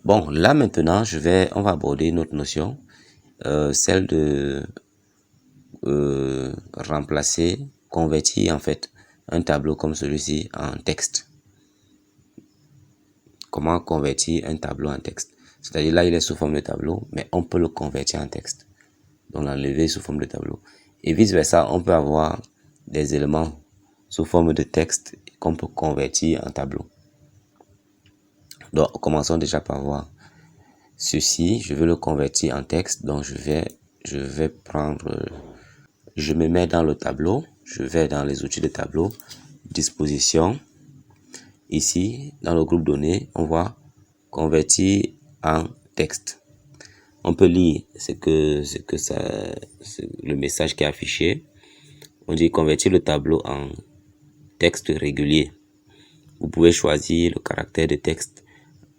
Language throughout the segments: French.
Bon, là maintenant, on va aborder une autre notion, celle de remplacer, convertir en fait un tableau comme celui-ci en texte. Comment convertir un tableau en texte? C'est-à-dire là, il est sous forme de tableau, mais on peut le convertir en texte. Donc l'enlever sous forme de tableau. Et vice versa, on peut avoir des éléments sous forme de texte qu'on peut convertir en tableau. Donc commençons déjà par voir ceci. Je veux le convertir en texte. Donc je vais prendre, je me mets dans le tableau. Je vais dans les outils de tableau, disposition. Ici, dans le groupe données, on voit convertir en texte. On peut lire le message qui est affiché. On dit convertir le tableau en texte régulier. Vous pouvez choisir le caractère de texte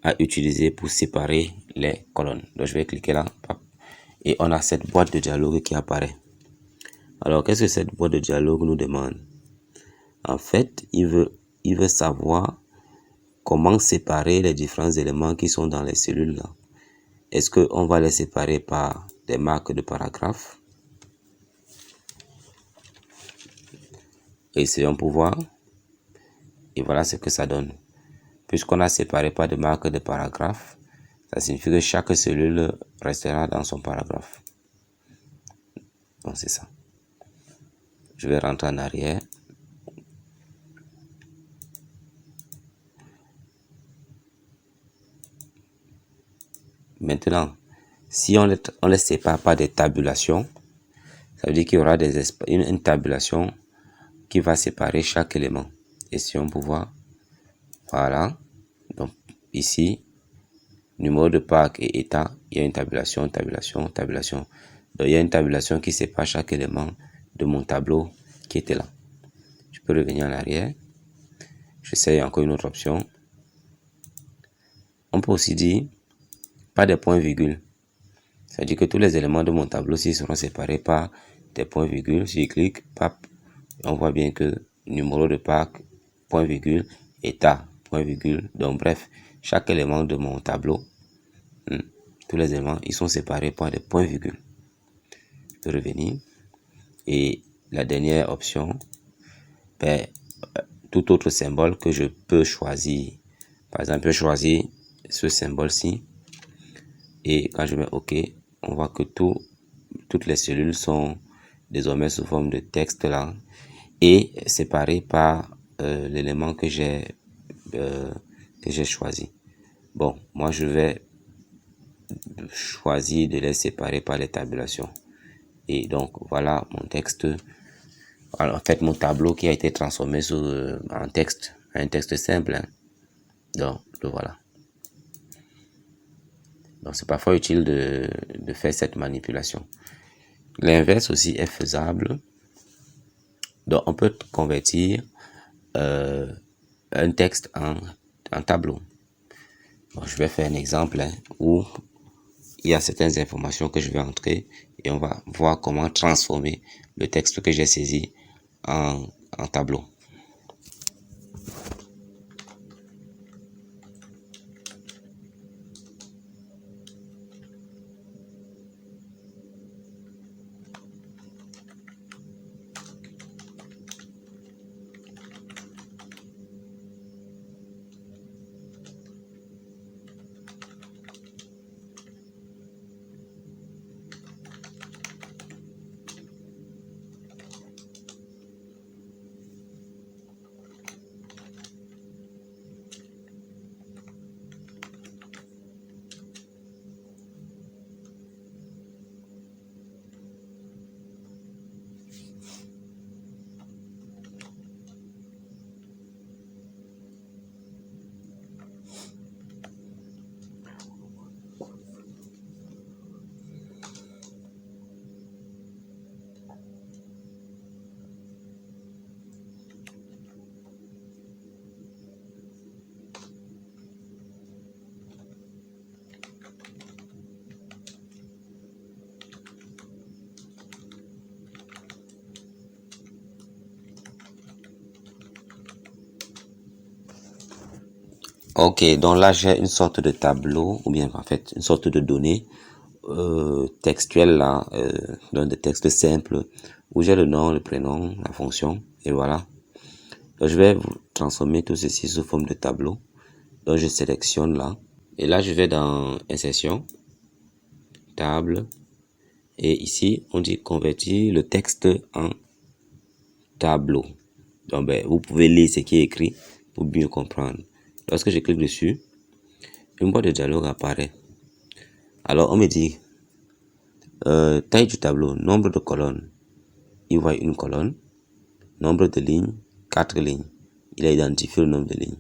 à utiliser pour séparer les colonnes. Donc je vais cliquer là et on a cette boîte de dialogue qui apparaît. Alors qu'est-ce que cette boîte de dialogue nous demande? En fait, il veut savoir comment séparer les différents éléments qui sont dans les cellules là. Est-ce qu'on va les séparer par des marques de paragraphe? Essayons pour voir. Et voilà ce que ça donne. Puisqu'on a séparé par des marques de paragraphe, ça signifie que chaque cellule restera dans son paragraphe. Donc c'est ça. Je vais rentrer en arrière. Maintenant, si on les sépare par des tabulations, ça veut dire qu'il y aura une tabulation qui va séparer chaque élément. Et si on peut voir, voilà. Donc ici, numéro de parc et état, il y a une tabulation, tabulation, tabulation. Donc il y a une tabulation qui sépare chaque élément de mon tableau qui était là. Je peux revenir en arrière. J'essaye encore une autre option. On peut aussi dire pas des points-virgules. Ça veut dire que tous les éléments de mon tableau-ci seront séparés par des points-virgules. Si je clique, on voit bien que numéro de parc, point-virgule, état, point-virgule. Donc bref, chaque élément de mon tableau, tous les éléments, ils sont séparés par des points-virgules. Je peux revenir. Et la dernière option, tout autre symbole que je peux choisir. Par exemple, je choisis ce symbole-ci. Et quand je mets OK, on voit que toutes les cellules sont désormais sous forme de texte là et séparées par l'élément que j'ai choisi. Bon, moi je vais choisir de les séparer par les tabulations. Et donc voilà mon texte. Alors, en fait, mon tableau qui a été transformé en texte, un texte simple. Hein. Donc, le voilà. Donc, c'est parfois utile de faire cette manipulation. L'inverse aussi est faisable. Donc, on peut convertir un texte en tableau. Bon, je vais faire un exemple où il y a certaines informations que je vais entrer et on va voir comment transformer le texte que j'ai saisi en tableau. Ok, donc là j'ai une sorte de tableau, ou bien en fait une sorte de données textuelles là, donc des textes simples, où j'ai le nom, le prénom, la fonction, et voilà. Donc, je vais vous transformer tout ceci sous forme de tableau. Donc je sélectionne là, et là je vais dans insertion, table, et ici on dit convertir le texte en tableau. Donc vous pouvez lire ce qui est écrit pour mieux comprendre. Lorsque je clique dessus, une boîte de dialogue apparaît. Alors on me dit taille du tableau, nombre de colonnes. Il voit une colonne, nombre de lignes, 4 lignes. Il a identifié le nombre de lignes.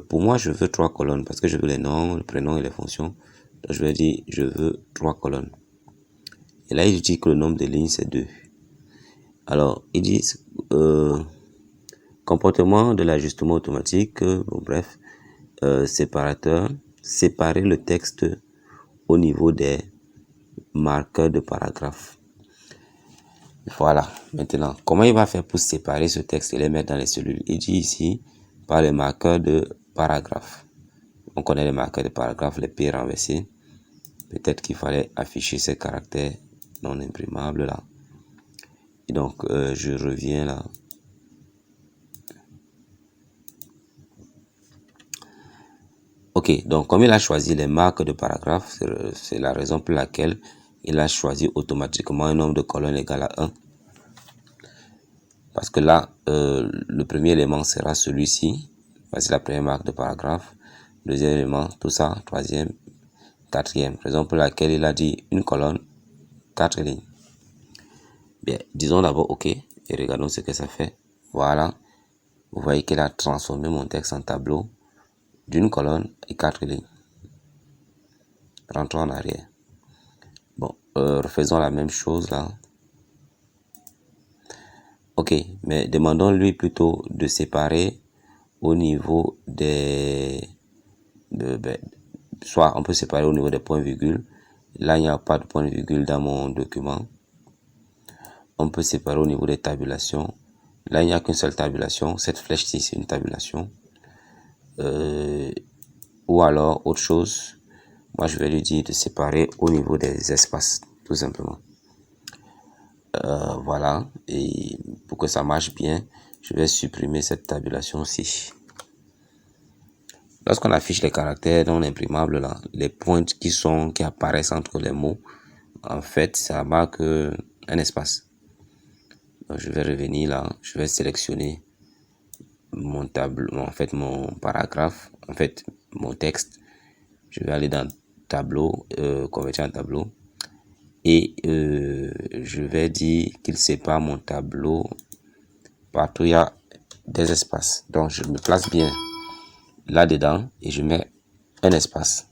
Pour moi, je veux 3 colonnes parce que je veux les noms, le prénom et les fonctions. Donc je vais dire je veux 3 colonnes. Et là, il dit que le nombre de lignes c'est 2. Alors, ils disent comportement de l'ajustement automatique, bon bref, séparateur, séparer le texte au niveau des marqueurs de paragraphe. Voilà, maintenant, comment il va faire pour séparer ce texte et les mettre dans les cellules? Il dit ici, par les marqueurs de paragraphe. On connaît les marqueurs de paragraphe, les P renversés. Peut-être qu'il fallait afficher ces caractères non imprimables là. Et donc, je reviens là. Ok, donc comme il a choisi les marques de paragraphe, c'est la raison pour laquelle il a choisi automatiquement un nombre de colonnes égal à 1. Parce que là, le premier élément sera celui-ci. Voici la première marque de paragraphe. Deuxième élément, tout ça. Troisième, quatrième. Raison pour laquelle il a dit une colonne, 4 lignes. Bien, disons d'abord OK et regardons ce que ça fait. Voilà. Vous voyez qu'il a transformé mon texte en tableau d'une colonne et 4 lignes. Rentrons en arrière. Bon, refaisons la même chose là. Ok, mais demandons-lui plutôt de séparer au niveau des... soit on peut séparer au niveau des points-virgules. Là, il n'y a pas de point-virgule dans mon document. On peut séparer au niveau des tabulations. Là, il n'y a qu'une seule tabulation. Cette flèche-ci, c'est une tabulation. Ou alors, autre chose, moi, je vais lui dire de séparer au niveau des espaces, tout simplement. Voilà, et pour que ça marche bien, je vais supprimer cette tabulation-ci. Lorsqu'on affiche les caractères non imprimables, là, les pointes qui apparaissent entre les mots, en fait, ça marque un espace. Donc, je vais revenir là, je vais sélectionner mon tableau, en fait, mon paragraphe, en fait, mon texte. Je vais aller dans tableau, convertir en tableau. Et je vais dire qu'il sépare mon tableau partout il y a des espaces. Donc je me place bien là-dedans et je mets un espace.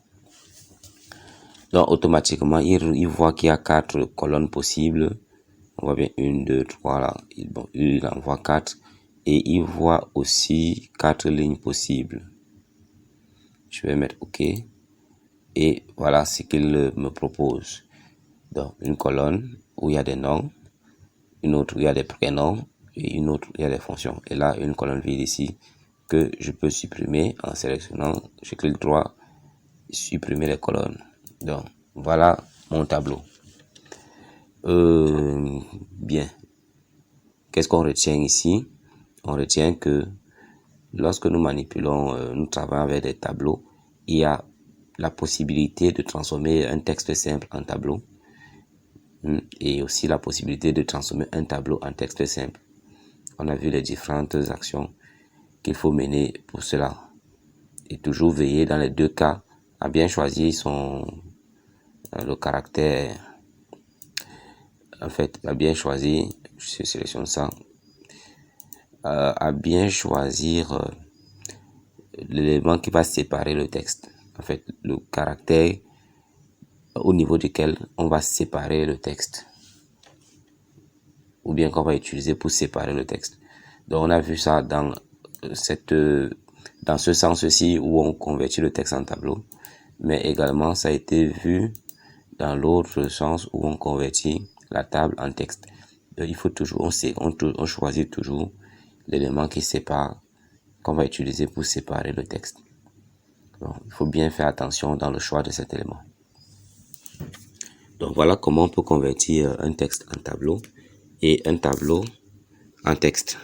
Donc automatiquement, il voit qu'il y a 4 colonnes possibles. On voit bien 1, 2, 3 là. Bon, il en voit 4. Et il voit aussi 4 lignes possibles. Je vais mettre OK. Et voilà ce qu'il me propose. Donc une colonne où il y a des noms, une autre où il y a des prénoms et une autre où il y a des fonctions. Et là, une colonne vide ici que je peux supprimer en sélectionnant, je clique droit, supprimer les colonnes. Donc voilà mon tableau. Bien. Qu'est-ce qu'on retient ici? On retient que lorsque nous manipulons, nous travaillons avec des tableaux, il y a la possibilité de transformer un texte simple en tableau. Et aussi la possibilité de transformer un tableau en texte simple. On a vu les différentes actions qu'il faut mener pour cela. Et toujours veiller dans les deux cas à bien choisir le caractère. En fait, à bien choisir, je sélectionne ça, à bien choisir l'élément qui va séparer le texte. En fait, le caractère au niveau duquel on va séparer le texte. Ou bien qu'on va utiliser pour séparer le texte. Donc on a vu ça dans ce sens-ci où on convertit le texte en tableau, mais également ça a été vu dans l'autre sens où on convertit la table en texte. Donc il faut toujours, on choisit toujours l'élément qui sépare qu'on va utiliser pour séparer le texte. Donc, il faut bien faire attention dans le choix de cet élément. Donc voilà comment on peut convertir un texte en tableau et un tableau en texte.